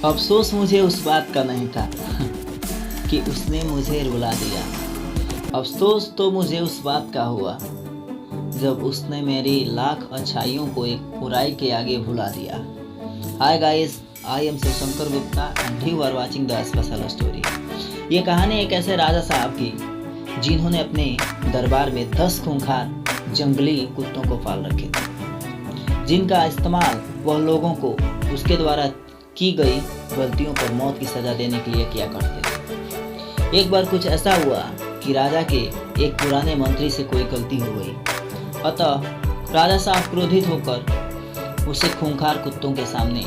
अफसोस मुझे उस बात का नहीं था कि उसने मुझे रुला दिया। अफसोस तो मुझे उस बात का हुआ जब उसने मेरी लाख अच्छाइयों को एक बुराई के आगे भुला दिया। Hi guys, I am Shivshankar Gupta and you are watching the special story. ये कहानी एक ऐसे राजा साहब की जिन्होंने अपने दरबार में 10 खूंखार जंगली कुत्तों को पाल रखे थे, जिनका इस्तेमाल वह लोगों को उसके द्वारा की गई गलतियों पर मौत की सजा देने के लिए किया करते थे। एक बार कुछ ऐसा हुआ कि राजा के एक पुराने मंत्री से कोई गलती हो गई, अतः राजा साहब क्रोधित होकर उसे खूंखार कुत्तों के सामने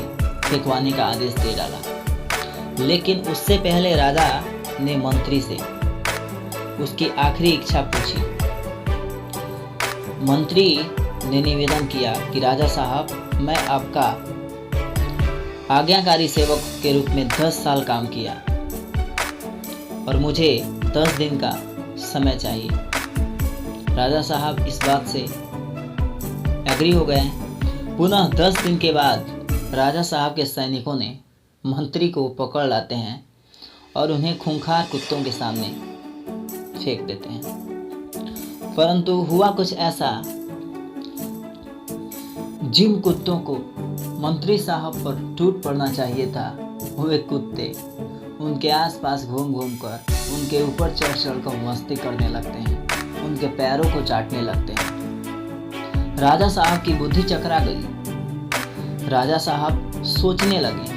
फेंकवाने का आदेश दे डाला। लेकिन उससे पहले राजा ने मंत्री से उसकी आखिरी इच्छा पूछी। मंत्री ने निवेदन किया कि राजा साहब, मैं आपका आज्ञाकारी सेवक के रूप में 10 साल काम किया और मुझे 10 दिन का समय चाहिए। राजा साहब इस बात से एग्री हो गए। पुनः 10 दिन के बाद राजा साहब के सैनिकों ने मंत्री को पकड़ लाते हैं और उन्हें खूंखार कुत्तों के सामने फेंक देते हैं। परंतु हुआ कुछ ऐसा, जिन कुत्तों को मंत्री साहब पर टूट पड़ना चाहिए था, वे कुत्ते उनके आसपास घूम घूम कर उनके ऊपर चढ़ चढ़ कर मस्ती करने लगते हैं, उनके पैरों को चाटने लगते हैं। राजा साहब की बुद्धि चकरा गई। राजा साहब सोचने लगे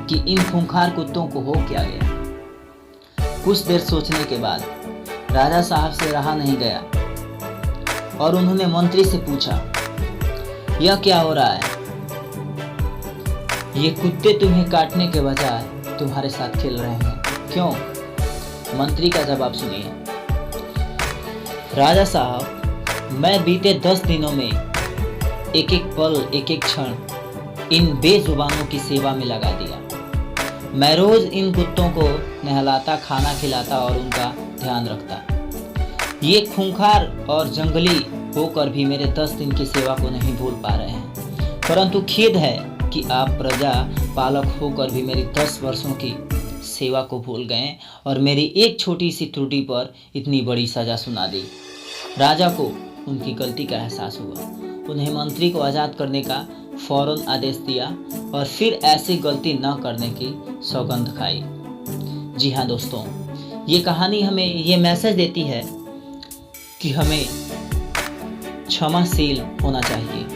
कि इन खूंखार कुत्तों को हो क्या गया। कुछ देर सोचने के बाद राजा साहब से रहा नहीं गया और उन्होंने मंत्री से पूछा, यह क्या हो रहा है? ये कुत्ते तुम्हें काटने के बजाय तुम्हारे साथ खेल रहे हैं, क्यों? मंत्री का जवाब सुनिए। राजा साहब, मैं बीते 10 दिनों में एक एक पल, एक एक क्षण इन बेजुबानों की सेवा में लगा दिया। मैं रोज इन कुत्तों को नहलाता, खाना खिलाता और उनका ध्यान रखता। ये खूंखार और जंगली होकर भी मेरे 10 दिन की सेवा को नहीं भूल पा रहे हैं। परंतु खेद है कि आप प्रजा पालक होकर भी मेरी 10 वर्षों की सेवा को भूल गए और मेरी एक छोटी सी त्रुटि पर इतनी बड़ी सजा सुना दी। राजा को उनकी गलती का एहसास हुआ। उन्हें मंत्री को आज़ाद करने का फौरन आदेश दिया और फिर ऐसी गलती न करने की सौगंध खाई। जी हाँ दोस्तों, ये कहानी हमें ये मैसेज देती है कि हमें क्षमाशील होना चाहिए।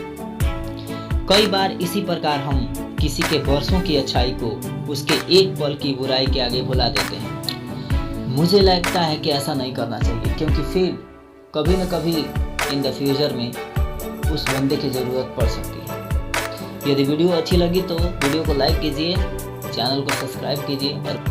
कई बार इसी प्रकार हम किसी के वर्षों की अच्छाई को उसके एक पल की बुराई के आगे भुला देते हैं। मुझे लगता है कि ऐसा नहीं करना चाहिए, क्योंकि फिर कभी न कभी इन द फ्यूचर में उस बंदे की ज़रूरत पड़ सकती है। यदि वीडियो अच्छी लगी तो वीडियो को लाइक कीजिए, चैनल को सब्सक्राइब कीजिए और